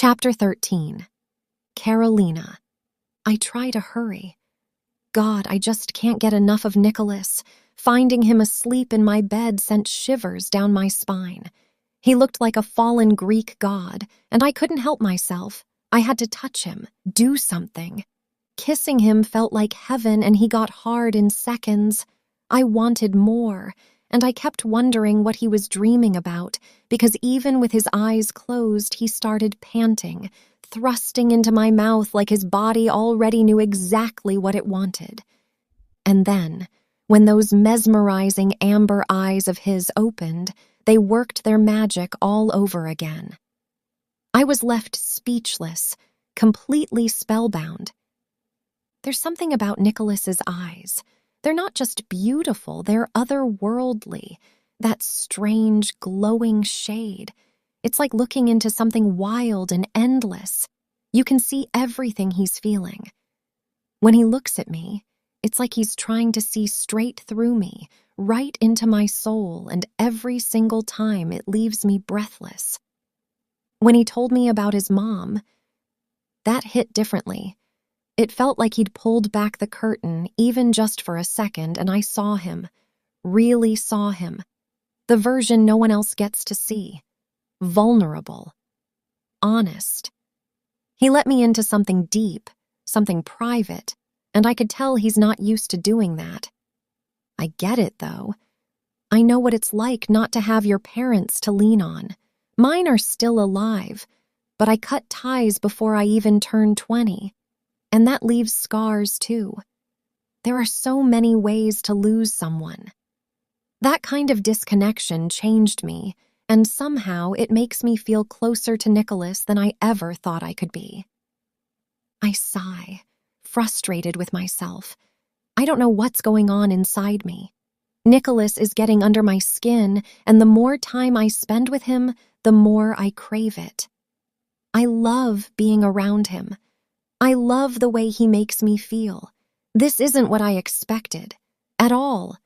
Chapter 13. Carolina. I try to hurry. God, I just can't get enough of Nicholas. Finding him asleep in my bed sent shivers down my spine. He looked like a fallen Greek god, and I couldn't help myself. I had to touch him, do something. Kissing him felt like heaven, and he got hard in seconds. I wanted more, and I kept wondering what he was dreaming about, because even with his eyes closed, he started panting, thrusting into my mouth like his body already knew exactly what it wanted. And then, when those mesmerizing amber eyes of his opened, they worked their magic all over again. I was left speechless, completely spellbound. There's something about Nicholas's eyes. They're not just beautiful, they're otherworldly. That strange, glowing shade. It's like looking into something wild and endless. You can see everything he's feeling. When he looks at me, it's like he's trying to see straight through me, right into my soul, and every single time it leaves me breathless. When he told me about his mom, that hit differently. It felt like he'd pulled back the curtain, even just for a second, and I saw him, really saw him. The version no one else gets to see. Vulnerable. Honest. He let me into something deep, something private, and I could tell he's not used to doing that. I get it, though. I know what it's like not to have your parents to lean on. Mine are still alive, but I cut ties before I even turned 20. And that leaves scars, too. There are so many ways to lose someone. That kind of disconnection changed me, and somehow it makes me feel closer to Nicholas than I ever thought I could be. I sigh, frustrated with myself. I don't know what's going on inside me. Nicholas is getting under my skin, and the more time I spend with him, the more I crave it. I love being around him. I love the way he makes me feel. This isn't what I expected. At all.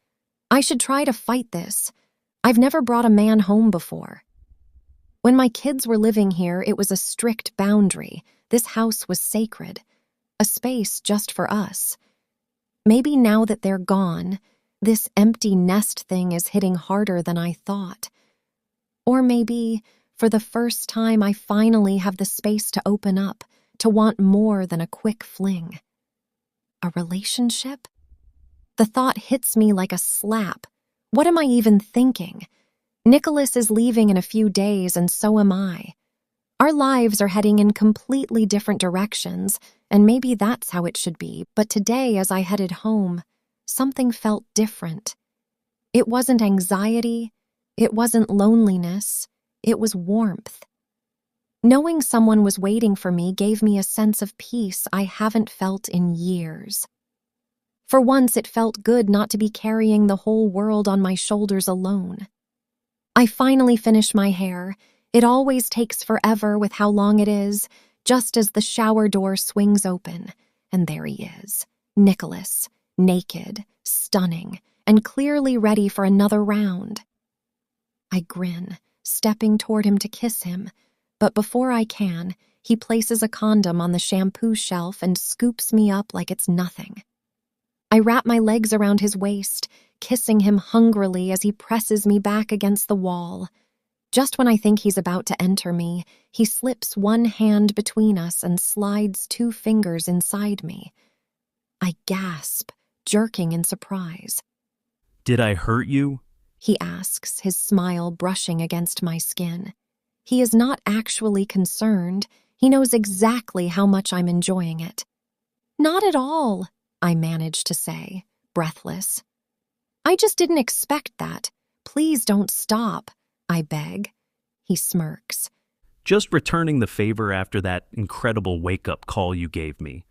I should try to fight this. I've never brought a man home before. When my kids were living here, it was a strict boundary. This house was sacred. A space just for us. Maybe now that they're gone, this empty nest thing is hitting harder than I thought. Or maybe, for the first time, I finally have the space to open up, to want more than a quick fling. A relationship? The thought hits me like a slap. What am I even thinking? Nicholas is leaving in a few days, and so am I. Our lives are heading in completely different directions, and maybe that's how it should be. But today, as I headed home, something felt different. It wasn't anxiety. It wasn't loneliness. It was warmth. Knowing someone was waiting for me gave me a sense of peace I haven't felt in years. For once, it felt good not to be carrying the whole world on my shoulders alone. I finally finished my hair. It always takes forever with how long it is, just as the shower door swings open. And there he is, Nicholas, naked, stunning, and clearly ready for another round. I grin, stepping toward him to kiss him. But before I can, he places a condom on the shampoo shelf and scoops me up like it's nothing. I wrap my legs around his waist, kissing him hungrily as he presses me back against the wall. Just when I think he's about to enter me, he slips one hand between us and slides 2 fingers inside me. I gasp, jerking in surprise. "Did I hurt you?" He asks, his smile brushing against my skin. He is not actually concerned. He knows exactly how much I'm enjoying it. "Not at all," I manage to say, breathless. "I just didn't expect that. Please don't stop," I beg. He smirks. "Just returning the favor after that incredible wake-up call you gave me.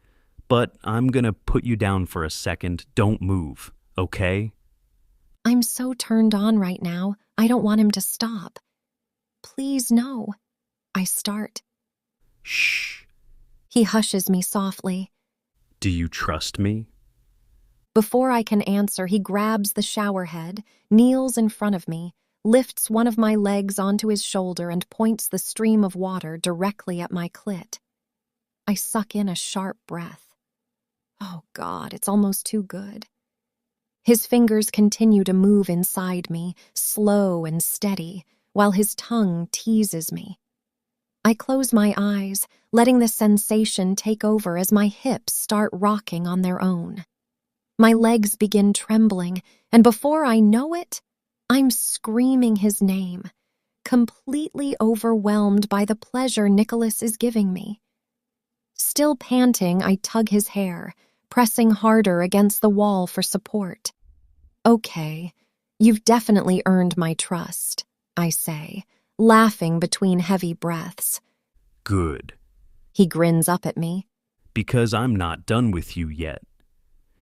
But I'm gonna put you down for a second. Don't move, okay?" I'm so turned on right now, I don't want him to stop. "Please, no." I start. "Shh." He hushes me softly. "Do you trust me?" Before I can answer, he grabs the shower head, kneels in front of me, lifts one of my legs onto his shoulder and points the stream of water directly at my clit. I suck in a sharp breath. Oh God, it's almost too good. His fingers continue to move inside me, slow and steady, while his tongue teases me. I close my eyes, letting the sensation take over as my hips start rocking on their own. My legs begin trembling, and before I know it, I'm screaming his name, completely overwhelmed by the pleasure Nicholas is giving me. Still panting, I tug his hair, pressing harder against the wall for support. Okay, you've definitely earned my trust, I say, laughing between heavy breaths. Good. He grins up at me. Because I'm not done with you yet.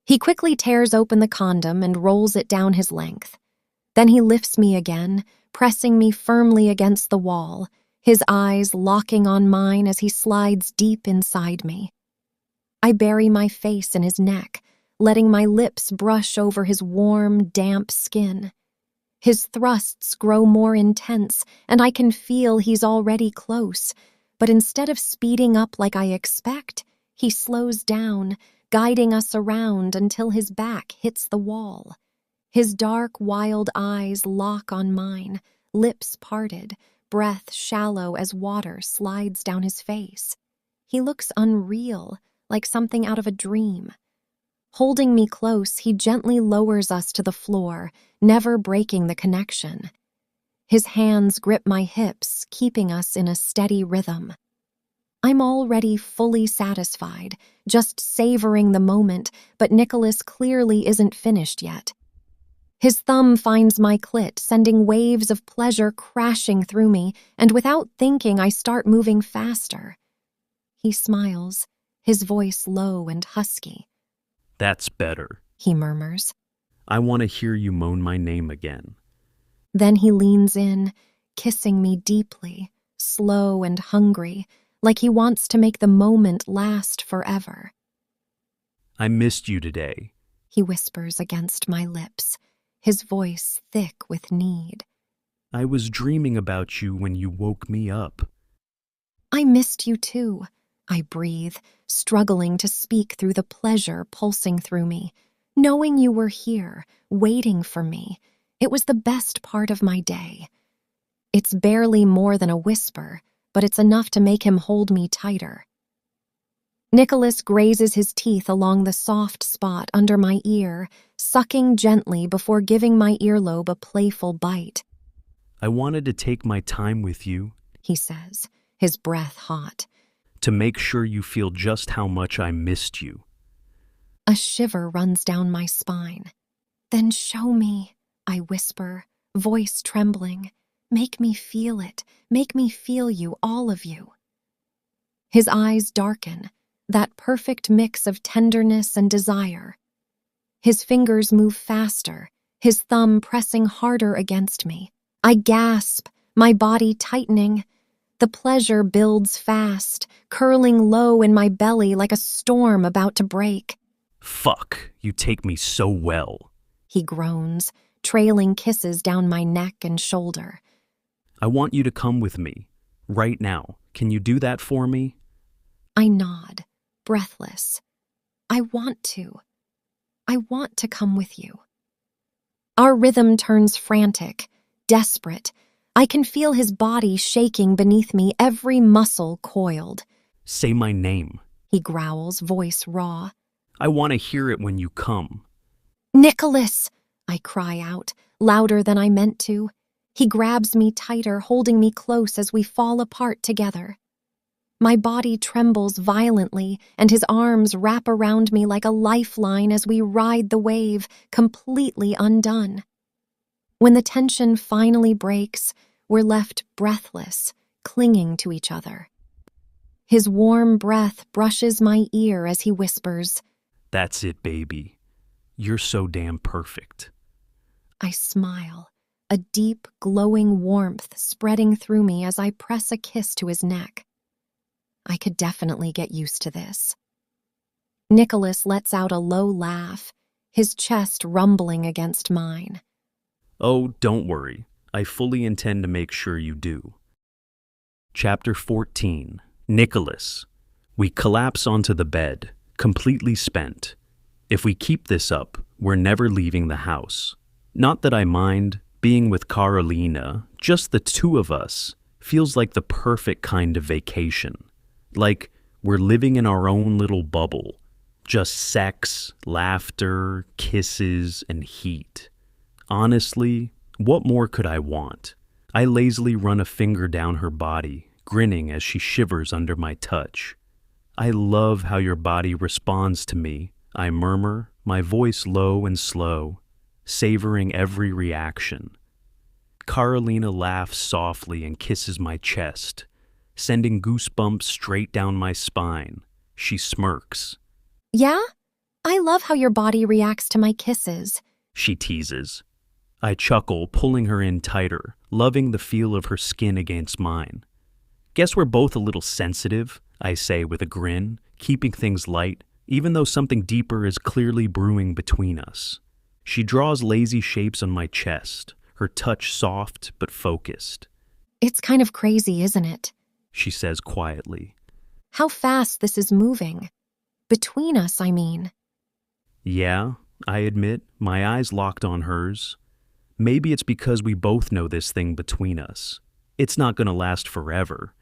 He quickly tears open the condom and rolls it down his length. Then he lifts me again, pressing me firmly against the wall, his eyes locking on mine as he slides deep inside me. I bury my face in his neck, letting my lips brush over his warm, damp skin. His thrusts grow more intense, and I can feel he's already close, but instead of speeding up like I expect, he slows down, guiding us around until his back hits the wall. His dark, wild eyes lock on mine, lips parted, breath shallow as water slides down his face. He looks unreal, like something out of a dream. Holding me close, he gently lowers us to the floor, never breaking the connection. His hands grip my hips, keeping us in a steady rhythm. I'm already fully satisfied, just savoring the moment, but Nicholas clearly isn't finished yet. His thumb finds my clit, sending waves of pleasure crashing through me, and without thinking, I start moving faster. He smiles, his voice low and husky. That's better, he murmurs. I want to hear you moan my name again. Then he leans in, kissing me deeply, slow and hungry, like he wants to make the moment last forever. I missed you today, he whispers against my lips, his voice thick with need. I was dreaming about you when you woke me up. I missed you too, I breathe, struggling to speak through the pleasure pulsing through me. Knowing you were here, waiting for me, it was the best part of my day. It's barely more than a whisper, but it's enough to make him hold me tighter. Nicholas grazes his teeth along the soft spot under my ear, sucking gently before giving my earlobe a playful bite. I wanted to take my time with you, he says, his breath hot, to make sure you feel just how much I missed you. A shiver runs down my spine. Then show me, I whisper, voice trembling. Make me feel it. Make me feel you, all of you. His eyes darken, that perfect mix of tenderness and desire. His fingers move faster, his thumb pressing harder against me. I gasp, my body tightening. The pleasure builds fast, curling low in my belly like a storm about to break. Fuck, you take me so well, he groans, trailing kisses down my neck and shoulder. I want you to come with me, right now. Can you do that for me? I nod, breathless. I want to. I want to come with you. Our rhythm turns frantic, desperate. I can feel his body shaking beneath me, every muscle coiled. Say my name, he growls, voice raw. I want to hear it when you come. Nicholas, I cry out, louder than I meant to. He grabs me tighter, holding me close as we fall apart together. My body trembles violently, and his arms wrap around me like a lifeline as we ride the wave, completely undone. When the tension finally breaks, we're left breathless, clinging to each other. His warm breath brushes my ear as he whispers, That's it, baby. You're so damn perfect. I smile, a deep, glowing warmth spreading through me as I press a kiss to his neck. I could definitely get used to this. Nicholas lets out a low laugh, his chest rumbling against mine. Oh, don't worry. I fully intend to make sure you do. Chapter 14. Nicholas. We collapse onto the bed, completely spent. If we keep this up, we're never leaving the house. Not that I mind. Being with Carolina, just the two of us, feels like the perfect kind of vacation. Like we're living in our own little bubble. Just sex, laughter, kisses, and heat. Honestly, what more could I want? I lazily run a finger down her body, grinning as she shivers under my touch. I love how your body responds to me, I murmur, my voice low and slow, savoring every reaction. Carolina laughs softly and kisses my chest, sending goosebumps straight down my spine. She smirks. Yeah? I love how your body reacts to my kisses. She teases. I chuckle, pulling her in tighter, loving the feel of her skin against mine. Guess we're both a little sensitive, I say with a grin, keeping things light, even though something deeper is clearly brewing between us. She draws lazy shapes on my chest, her touch soft but focused. It's kind of crazy, isn't it? She says quietly. How fast this is moving. Between us, I mean. Yeah, I admit, my eyes locked on hers. Maybe it's because we both know this thing between us. It's not going to last forever.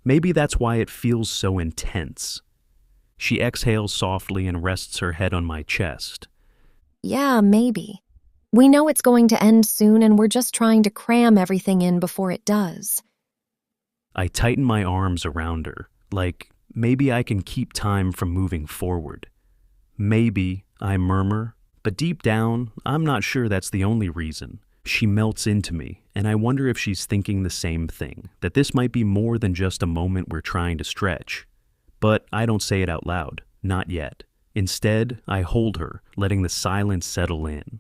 Maybe that's why it feels so intense. She exhales softly and rests her head on my chest. Yeah, maybe. We know it's going to end soon and we're just trying to cram everything in before it does. I tighten my arms around her, like maybe I can keep time from moving forward. Maybe, I murmur, but deep down, I'm not sure that's the only reason. She melts into me, and I wonder if she's thinking the same thing, that this might be more than just a moment we're trying to stretch. But I don't say it out loud, not yet. Instead, I hold her, letting the silence settle in.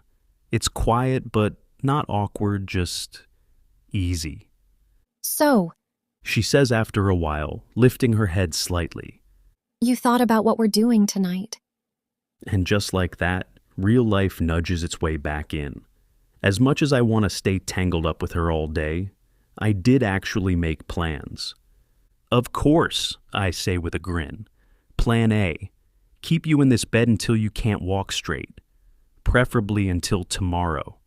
It's quiet, but not awkward, just easy. So, She says after a while, lifting her head slightly. you thought about what we're doing tonight? And just like that, real life nudges its way back in. As much as I want to stay tangled up with her all day, I did actually make plans. Of course, I say with a grin. Plan A. Keep you in this bed until you can't walk straight. Preferably until tomorrow.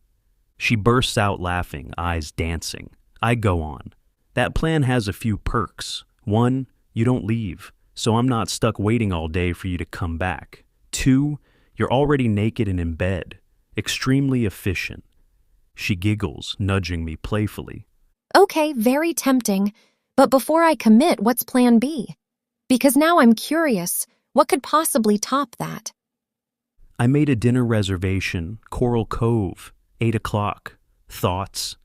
She bursts out laughing, eyes dancing. I go on. That plan has a few perks. 1, you don't leave, so I'm not stuck waiting all day for you to come back. 2, you're already naked and in bed. Extremely efficient. She giggles, nudging me playfully. Okay, very tempting. But before I commit, what's plan B? Because now I'm curious, what could possibly top that? I made a dinner reservation, Coral Cove, 8 o'clock. Thoughts?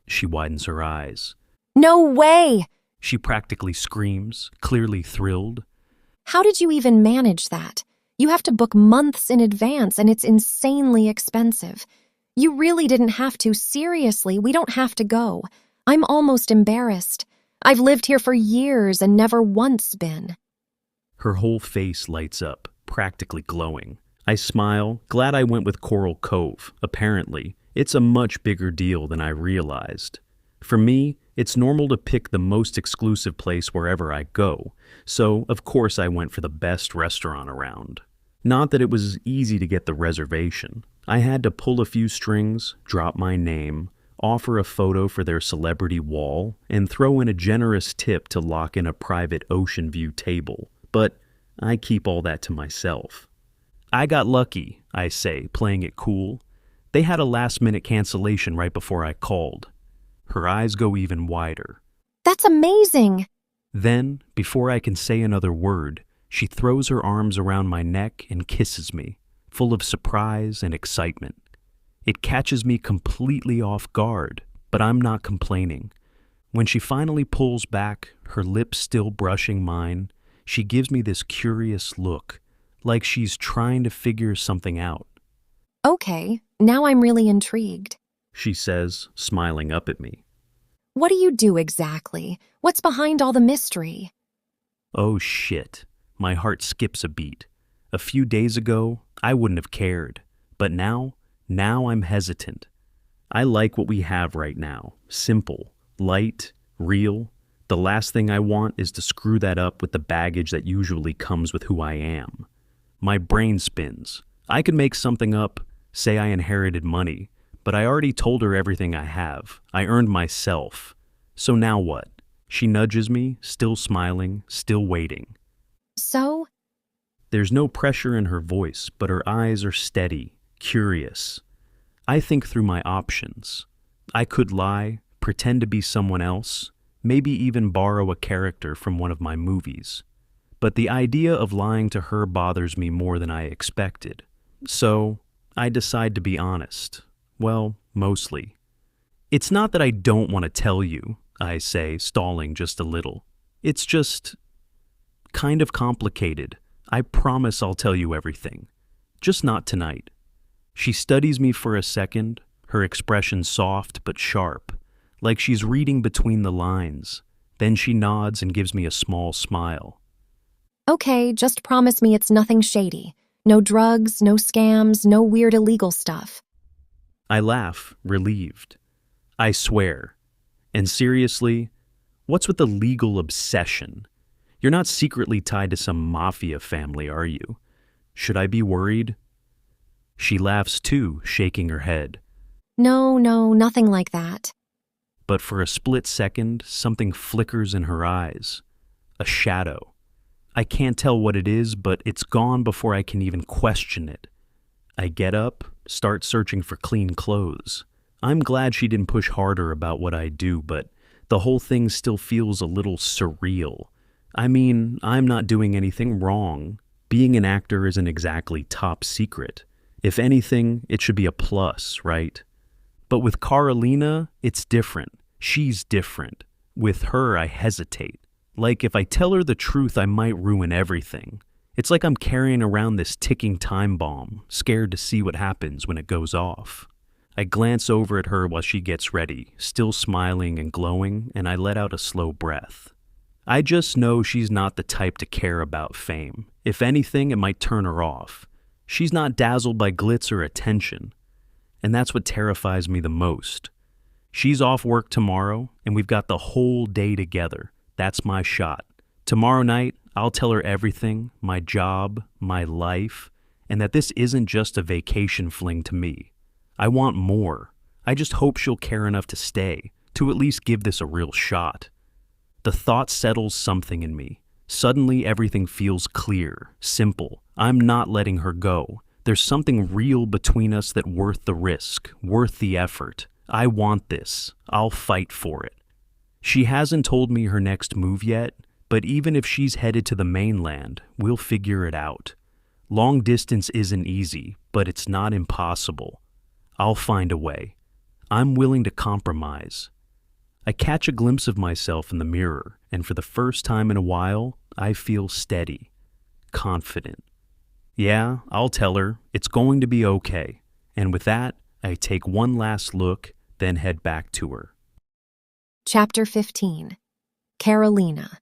She widens her eyes. No way! She practically screams, clearly thrilled. How did you even manage that? You have to book months in advance and it's insanely expensive. You really didn't have to. Seriously, we don't have to go. I'm almost embarrassed. I've lived here for years and never once been. Her whole face lights up, practically glowing. I smile, glad I went with Coral Cove. Apparently, it's a much bigger deal than I realized. For me, it's normal to pick the most exclusive place wherever I go, so of course I went for the best restaurant around. Not that it was easy to get the reservation. I had to pull a few strings, drop my name, offer a photo for their celebrity wall, and throw in a generous tip to lock in a private ocean view table. But I keep all that to myself. I got lucky, I say, playing it cool. They had a last-minute cancellation right before I called. Her eyes go even wider. That's amazing! Then, before I can say another word, she throws her arms around my neck and kisses me, full of surprise and excitement. It catches me completely off guard, but I'm not complaining. When she finally pulls back, her lips still brushing mine, she gives me this curious look, like she's trying to figure something out. Okay, now I'm really intrigued. She says, smiling up at me. What do you do exactly? What's behind all the mystery? Oh shit. My heart skips a beat. A few days ago, I wouldn't have cared. But now I'm hesitant. I like what we have right now. Simple, light, real. The last thing I want is to screw that up with the baggage that usually comes with who I am. My brain spins. I could make something up, say I inherited money, but I already told her everything I have. I earned myself. So now what? She nudges me, still smiling, still waiting. So? There's no pressure in her voice, but her eyes are steady, curious. I think through my options. I could lie, pretend to be someone else, maybe even borrow a character from one of my movies. But the idea of lying to her bothers me more than I expected. So, I decide to be honest. Well, mostly. It's not that I don't want to tell you, I say, stalling just a little. It's just kind of complicated. I promise I'll tell you everything. Just not tonight. She studies me for a second, her expression soft but sharp, like she's reading between the lines. Then she nods and gives me a small smile. Okay, just promise me it's nothing shady. No drugs, no scams, no weird illegal stuff. I laugh, relieved. I swear. And seriously, what's with the legal obsession? You're not secretly tied to some mafia family, are you? Should I be worried? She laughs too, shaking her head. No, nothing like that. But for a split second, something flickers in her eyes. A shadow. I can't tell what it is, but it's gone before I can even question it. I get up, start searching for clean clothes. I'm glad she didn't push harder about what I do, but the whole thing still feels a little surreal. I mean, I'm not doing anything wrong. Being an actor isn't exactly top secret. If anything, it should be a plus, right? But with Carolina, it's different. She's different. With her, I hesitate. Like, if I tell her the truth, I might ruin everything. It's like I'm carrying around this ticking time bomb, scared to see what happens when it goes off. I glance over at her while she gets ready, still smiling and glowing, and I let out a slow breath. I just know she's not the type to care about fame. If anything, it might turn her off. She's not dazzled by glitz or attention. And that's what terrifies me the most. She's off work tomorrow, and we've got the whole day together. That's my shot. Tomorrow night, I'll tell her everything, my job, my life, and that this isn't just a vacation fling to me. I want more. I just hope she'll care enough to stay, to at least give this a real shot. The thought settles something in me. Suddenly, everything feels clear, simple. I'm not letting her go. There's something real between us that's worth the risk, worth the effort. I want this. I'll fight for it. She hasn't told me her next move yet, but even if she's headed to the mainland, we'll figure it out. Long distance isn't easy, but it's not impossible. I'll find a way. I'm willing to compromise. I catch a glimpse of myself in the mirror, and for the first time in a while, I feel steady, confident. Yeah, I'll tell her. It's going to be okay. And with that, I take one last look, then head back to her. Chapter 15. Carolina.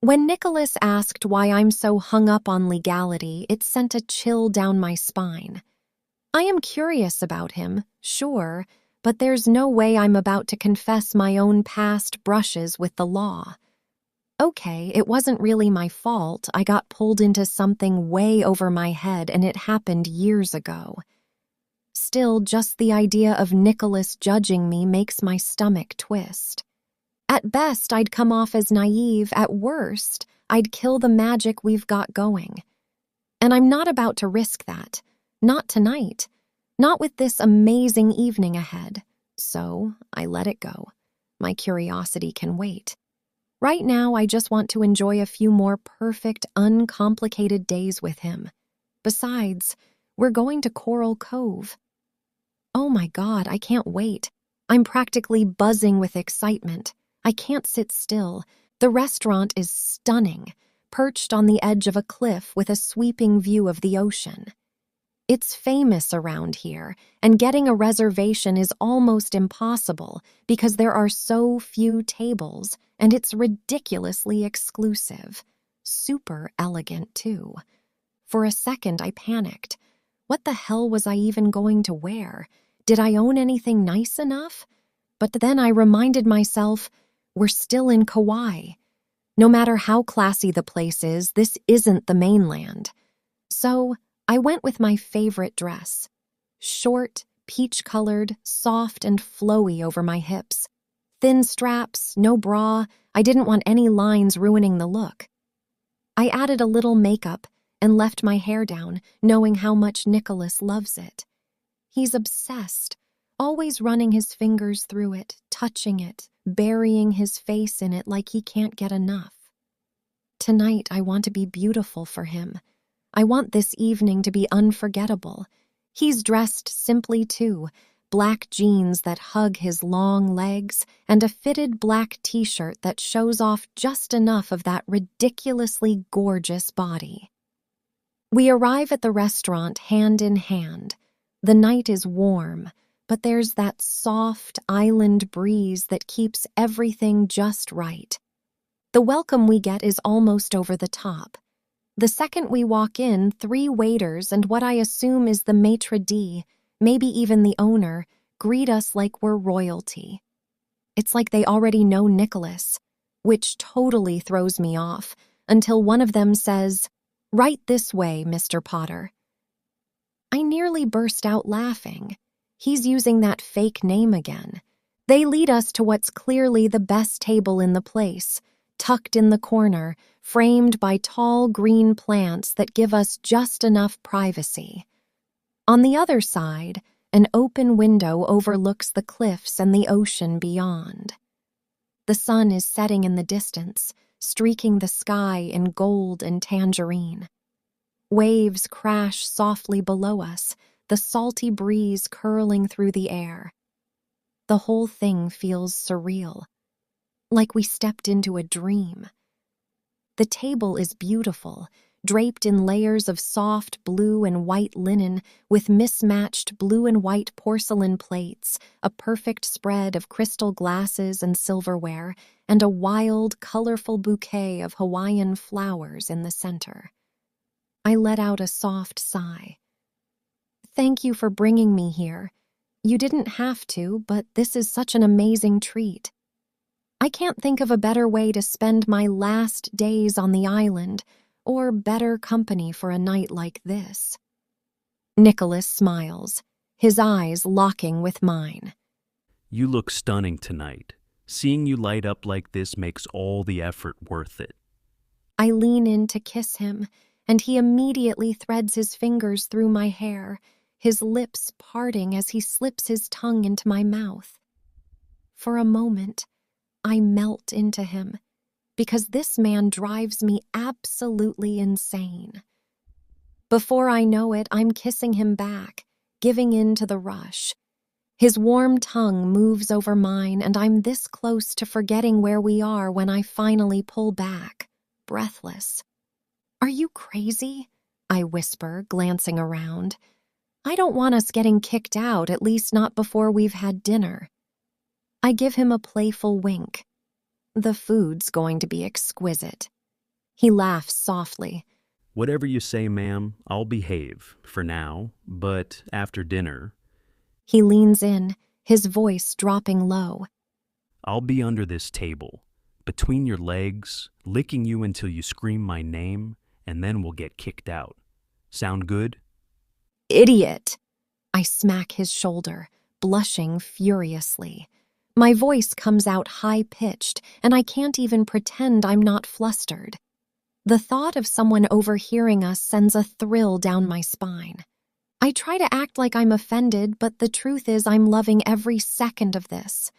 When Nicholas asked why I'm so hung up on legality, it sent a chill down my spine. I am curious about him, sure, but there's no way I'm about to confess my own past brushes with the law. Okay, it wasn't really my fault. I got pulled into something way over my head, and it happened years ago. Still, just the idea of Nicholas judging me makes my stomach twist. At best, I'd come off as naive. At worst, I'd kill the magic we've got going. And I'm not about to risk that. Not tonight. Not with this amazing evening ahead. So, I let it go. My curiosity can wait. Right now, I just want to enjoy a few more perfect, uncomplicated days with him. Besides, we're going to Coral Cove. Oh my God, I can't wait. I'm practically buzzing with excitement. I can't sit still. The restaurant is stunning, perched on the edge of a cliff with a sweeping view of the ocean. It's famous around here, and getting a reservation is almost impossible because there are so few tables, and it's ridiculously exclusive. Super elegant, too. For a second, I panicked. What the hell was I even going to wear? Did I own anything nice enough? But then I reminded myself, we're still in Kauai. No matter how classy the place is, this isn't the mainland. So I went with my favorite dress. Short, peach-colored, soft and flowy over my hips. Thin straps, no bra. I didn't want any lines ruining the look. I added a little makeup and left my hair down, knowing how much Nicholas loves it. He's obsessed, always running his fingers through it, touching it, burying his face in it like he can't get enough. Tonight, I want to be beautiful for him. I want this evening to be unforgettable. He's dressed simply too, black jeans that hug his long legs and a fitted black t-shirt that shows off just enough of that ridiculously gorgeous body. We arrive at the restaurant hand in hand. The night is warm, but there's that soft island breeze that keeps everything just right. The welcome we get is almost over the top. The second we walk in, 3 waiters and what I assume is the maitre d', maybe even the owner, greet us like we're royalty. It's like they already know Nicholas, which totally throws me off, until one of them says, "Right this way, Mr. Potter." I nearly burst out laughing. He's using that fake name again. They lead us to what's clearly the best table in the place, tucked in the corner, framed by tall green plants that give us just enough privacy. On the other side, an open window overlooks the cliffs and the ocean beyond. The sun is setting in the distance, streaking the sky in gold and tangerine. Waves crash softly below us, the salty breeze curling through the air. The whole thing feels surreal, like we stepped into a dream. The table is beautiful, draped in layers of soft blue and white linen with mismatched blue and white porcelain plates, a perfect spread of crystal glasses and silverware, and a wild, colorful bouquet of Hawaiian flowers in the center. I let out a soft sigh. Thank you for bringing me here. You didn't have to, but this is such an amazing treat. I can't think of a better way to spend my last days on the island, or better company for a night like this. Nicholas smiles, his eyes locking with mine. You look stunning tonight. Seeing you light up like this makes all the effort worth it. I lean in to kiss him, and he immediately threads his fingers through my hair, his lips parting as he slips his tongue into my mouth. For a moment, I melt into him, because this man drives me absolutely insane. Before I know it, I'm kissing him back, giving in to the rush. His warm tongue moves over mine, and I'm this close to forgetting where we are when I finally pull back, breathless. "Are you crazy?" I whisper, glancing around. "I don't want us getting kicked out, at least not before we've had dinner." I give him a playful wink. The food's going to be exquisite. He laughs softly. Whatever you say, ma'am, I'll behave, for now, but after dinner... He leans in, his voice dropping low. I'll be under this table, between your legs, licking you until you scream my name, and then we'll get kicked out. Sound good? Idiot! I smack his shoulder, blushing furiously. My voice comes out high-pitched, and I can't even pretend I'm not flustered. The thought of someone overhearing us sends a thrill down my spine. I try to act like I'm offended, but the truth is I'm loving every second of this.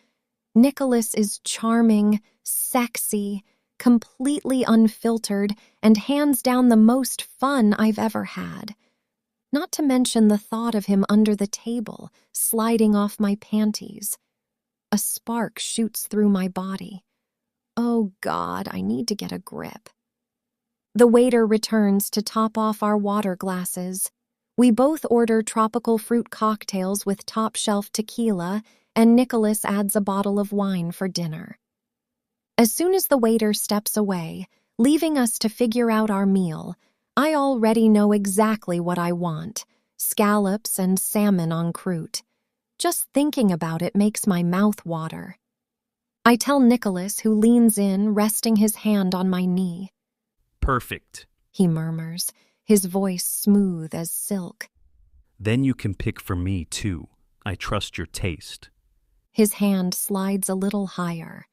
Nicholas is charming, sexy, completely unfiltered, and hands down the most fun I've ever had. Not to mention the thought of him under the table, sliding off my panties. A spark shoots through my body. Oh God, I need to get a grip. The waiter returns to top off our water glasses. We both order tropical fruit cocktails with top-shelf tequila, and Nicholas adds a bottle of wine for dinner. As soon as the waiter steps away, leaving us to figure out our meal, I already know exactly what I want: scallops and salmon en croûte. Just thinking about it makes my mouth water. I tell Nicholas, who leans in, resting his hand on my knee. Perfect. He murmurs, his voice smooth as silk. Then you can pick for me, too. I trust your taste. His hand slides a little higher.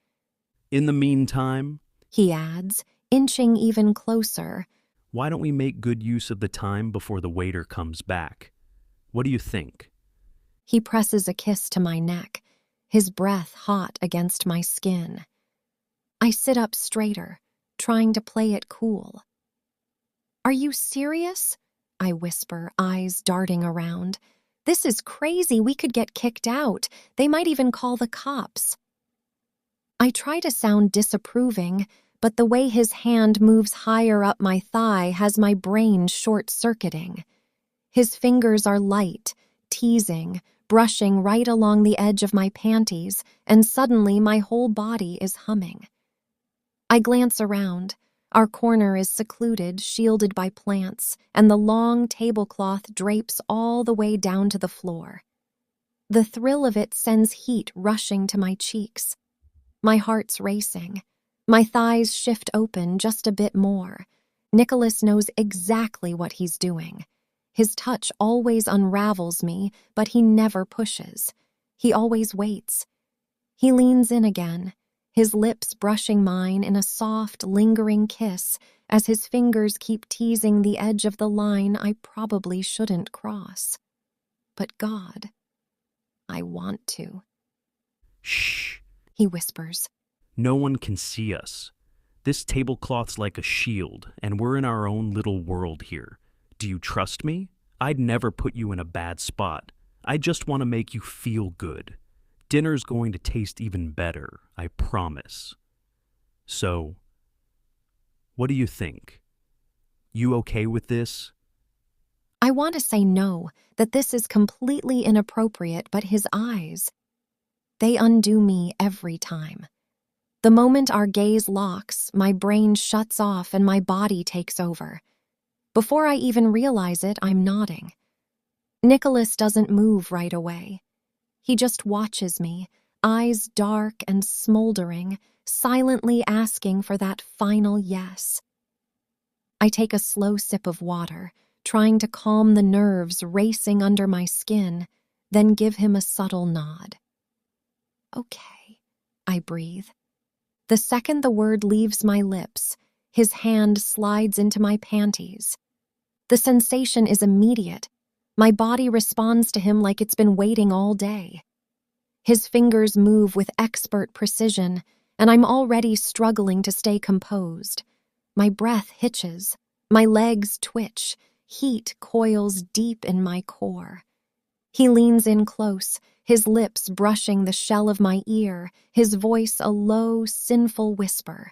In the meantime, He adds, inching even closer. why don't we make good use of the time before the waiter comes back? What do you think? He presses a kiss to my neck, his breath hot against my skin. I sit up straighter, trying to play it cool. Are you serious? I whisper, eyes darting around. This is crazy. We could get kicked out. They might even call the cops. I try to sound disapproving, but the way his hand moves higher up my thigh has my brain short-circuiting. His fingers are light, teasing, brushing right along the edge of my panties, and suddenly my whole body is humming. I glance around. Our corner is secluded, shielded by plants, and the long tablecloth drapes all the way down to the floor. The thrill of it sends heat rushing to my cheeks. My heart's racing. My thighs shift open just a bit more. Nicholas knows exactly what he's doing. His touch always unravels me, but he never pushes. He always waits. He leans in again, his lips brushing mine in a soft, lingering kiss as his fingers keep teasing the edge of the line I probably shouldn't cross. But God, I want to. Shh. He whispers. No one can see us. This tablecloth's like a shield, and we're in our own little world here. Do you trust me? I'd never put you in a bad spot. I just want to make you feel good. Dinner's going to taste even better, I promise. So, what do you think? You okay with this? I want to say no, that this is completely inappropriate, but his eyes, they undo me every time. The moment our gaze locks, my brain shuts off and my body takes over. Before I even realize it, I'm nodding. Nicholas doesn't move right away. He just watches me, eyes dark and smoldering, silently asking for that final yes. I take a slow sip of water, trying to calm the nerves racing under my skin, then give him a subtle nod. Okay, I breathe. The second the word leaves my lips, his hand slides into my panties. The sensation is immediate. My body responds to him like it's been waiting all day. His fingers move with expert precision, and I'm already struggling to stay composed. My breath hitches, my legs twitch, heat coils deep in my core. He leans in close, his lips brushing the shell of my ear, his voice a low, sinful whisper.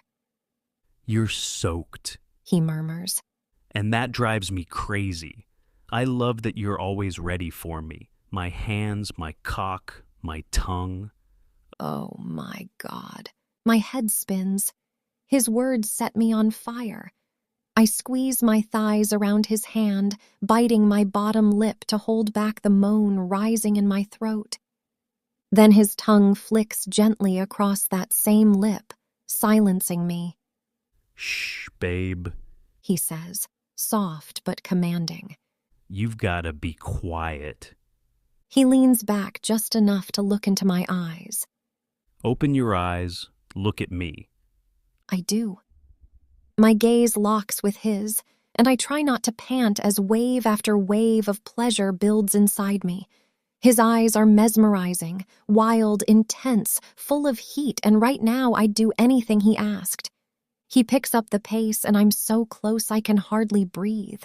You're soaked, He murmurs. and that drives me crazy. I love that you're always ready for me. My hands, my cock, my tongue. Oh my God. My head spins. His words set me on fire. I squeeze my thighs around his hand, biting my bottom lip to hold back the moan rising in my throat. Then his tongue flicks gently across that same lip, silencing me. Shh, babe. He says, soft but commanding. You've gotta be quiet. He leans back just enough to look into my eyes. Open your eyes, look at me. I do. My gaze locks with his, and I try not to pant as wave after wave of pleasure builds inside me. His eyes are mesmerizing, wild, intense, full of heat, and right now I'd do anything he asked. He picks up the pace, and I'm so close I can hardly breathe.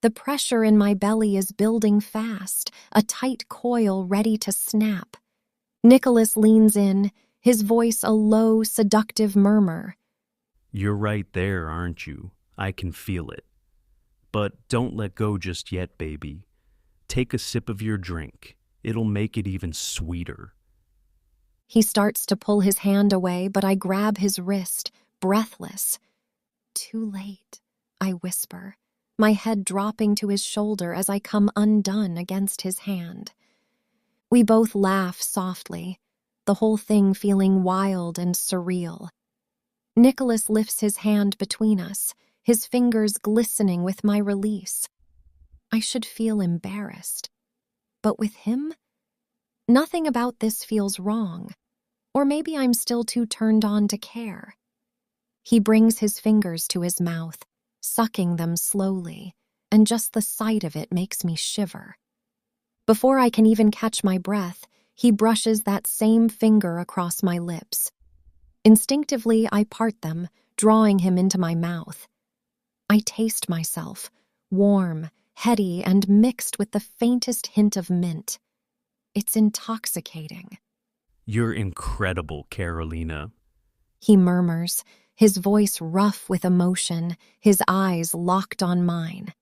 The pressure in my belly is building fast, a tight coil ready to snap. Nicholas leans in, his voice a low, seductive murmur. You're right there, aren't you? I can feel it. But don't let go just yet, baby. Take a sip of your drink. It'll make it even sweeter. He starts to pull his hand away, but I grab his wrist, breathless. Too late, I whisper, my head dropping to his shoulder as I come undone against his hand. We both laugh softly, the whole thing feeling wild and surreal. Nicholas lifts his hand between us, his fingers glistening with my release. I should feel embarrassed. But with him, nothing about this feels wrong. Or maybe I'm still too turned on to care. He brings his fingers to his mouth, sucking them slowly, and just the sight of it makes me shiver. Before I can even catch my breath, he brushes that same finger across my lips. Instinctively, I part them, drawing him into my mouth. I taste myself, warm, heady, and mixed with the faintest hint of mint. It's intoxicating. You're incredible, Carolina. He murmurs, his voice rough with emotion, his eyes locked on mine.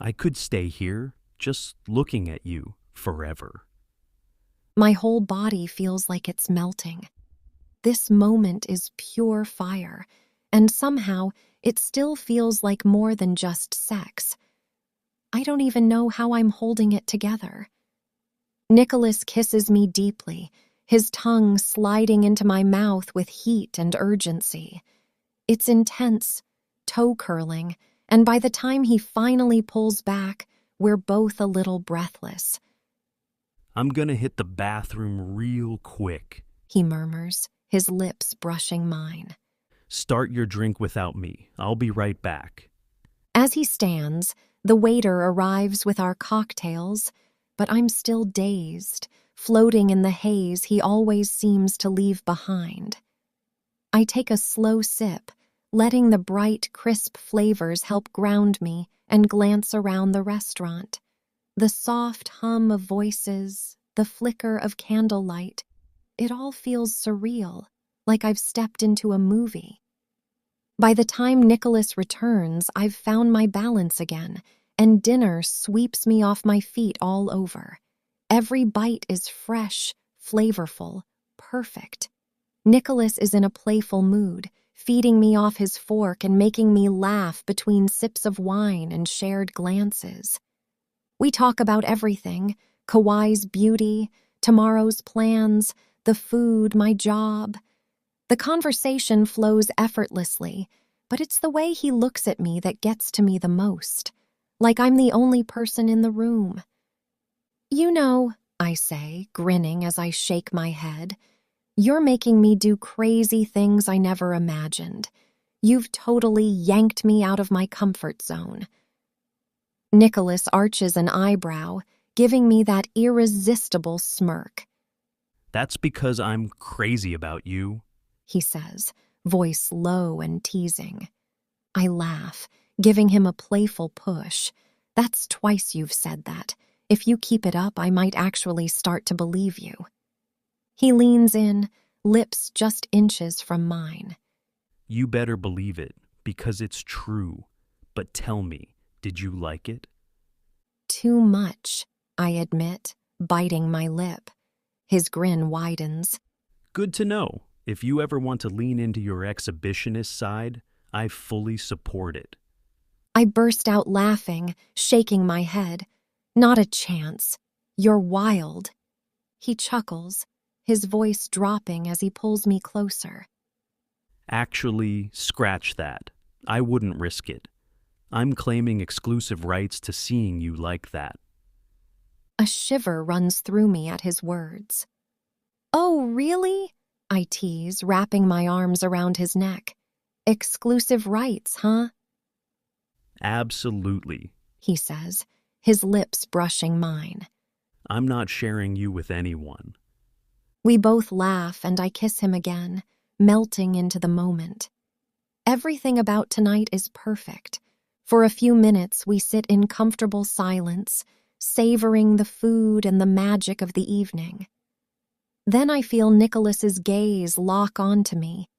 I could stay here, just looking at you, forever. My whole body feels like it's melting. This moment is pure fire, and somehow it still feels like more than just sex. I don't even know how I'm holding it together. Nicholas kisses me deeply, his tongue sliding into my mouth with heat and urgency. It's intense, toe-curling, and by the time he finally pulls back, we're both a little breathless. I'm gonna hit the bathroom real quick. He murmurs, his lips brushing mine. Start your drink without me. I'll be right back. As he stands, the waiter arrives with our cocktails, but I'm still dazed, floating in the haze he always seems to leave behind. I take a slow sip, letting the bright, crisp flavors help ground me, and glance around the restaurant. The soft hum of voices, the flicker of candlelight, it all feels surreal, like I've stepped into a movie. By the time Nicholas returns, I've found my balance again, and dinner sweeps me off my feet all over. Every bite is fresh, flavorful, perfect. Nicholas is in a playful mood, feeding me off his fork and making me laugh between sips of wine and shared glances. We talk about everything: Kauai's beauty, tomorrow's plans, the food, my job. The conversation flows effortlessly, but it's the way he looks at me that gets to me the most, like I'm the only person in the room. You know, I say, grinning as I shake my head, you're making me do crazy things I never imagined. You've totally yanked me out of my comfort zone. Nicholas arches an eyebrow, giving me that irresistible smirk. That's because I'm crazy about you, he says, voice low and teasing. I laugh, giving him a playful push. That's twice you've said that. If you keep it up, I might actually start to believe you. He leans in, lips just inches from mine. You better believe it, because it's true. But tell me, did you like it? Too much, I admit, biting my lip. His grin widens. Good to know. If you ever want to lean into your exhibitionist side, I fully support it. I burst out laughing, shaking my head. Not a chance. You're wild. He chuckles, his voice dropping as he pulls me closer. Actually, scratch that. I wouldn't risk it. I'm claiming exclusive rights to seeing you like that. A shiver runs through me at his words. Oh, really? I tease, wrapping my arms around his neck. Exclusive rights, huh? Absolutely, he says, his lips brushing mine. I'm not sharing you with anyone. We both laugh and I kiss him again, melting into the moment. Everything about tonight is perfect. For a few minutes, we sit in comfortable silence, savoring the food and the magic of the evening. Then I feel Nicholas's gaze lock onto me,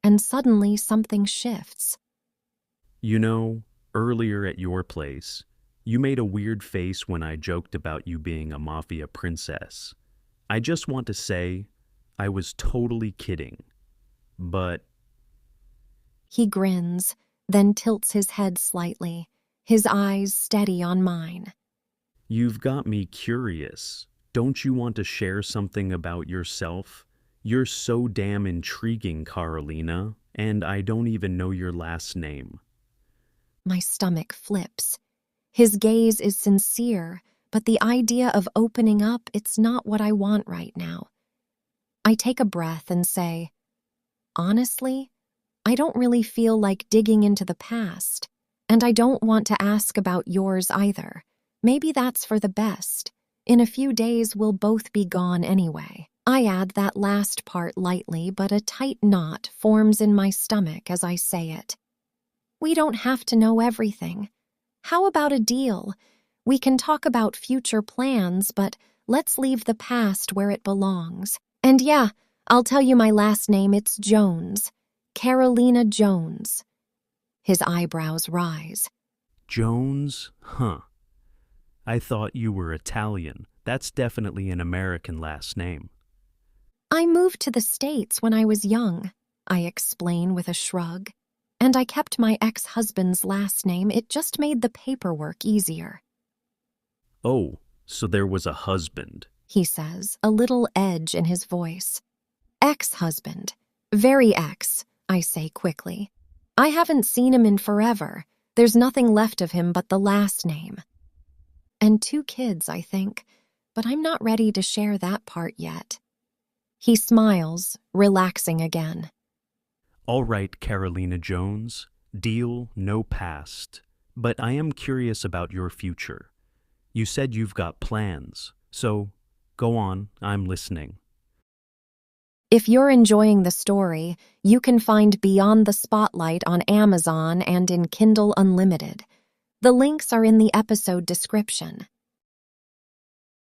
and suddenly something shifts. You know, earlier at your place, you made a weird face when I joked about you being a mafia princess. I just want to say, I was totally kidding. But... He grins, then tilts his head slightly, his eyes steady on mine. You've got me curious. Don't you want to share something about yourself? You're so damn intriguing, Carolina, and I don't even know your last name. My stomach flips. His gaze is sincere, but the idea of opening up, it's not what I want right now. I take a breath and say, honestly, I don't really feel like digging into the past, and I don't want to ask about yours either. Maybe that's for the best. In a few days, we'll both be gone anyway. I add that last part lightly, but a tight knot forms in my stomach as I say it. We don't have to know everything. How about a deal? We can talk about future plans, but let's leave the past where it belongs. And yeah, I'll tell you my last name, it's Jones. Carolina Jones. His eyebrows rise. Jones? Huh. I thought you were Italian. That's definitely an American last name. I moved to the States when I was young, I explain with a shrug. And I kept my ex-husband's last name. It just made the paperwork easier. Oh, so there was a husband, He says, a little edge in his voice. Ex-husband. Very ex, I say quickly. I haven't seen him in forever. There's nothing left of him but the last name. And 2 kids, I think, but I'm not ready to share that part yet. He smiles, relaxing again. All right, Carolina Jones. Deal, no past. But I am curious about your future. You said you've got plans, so go on, I'm listening. If you're enjoying the story, you can find Beyond the Spotlight on Amazon and in Kindle Unlimited. The links are in the episode description.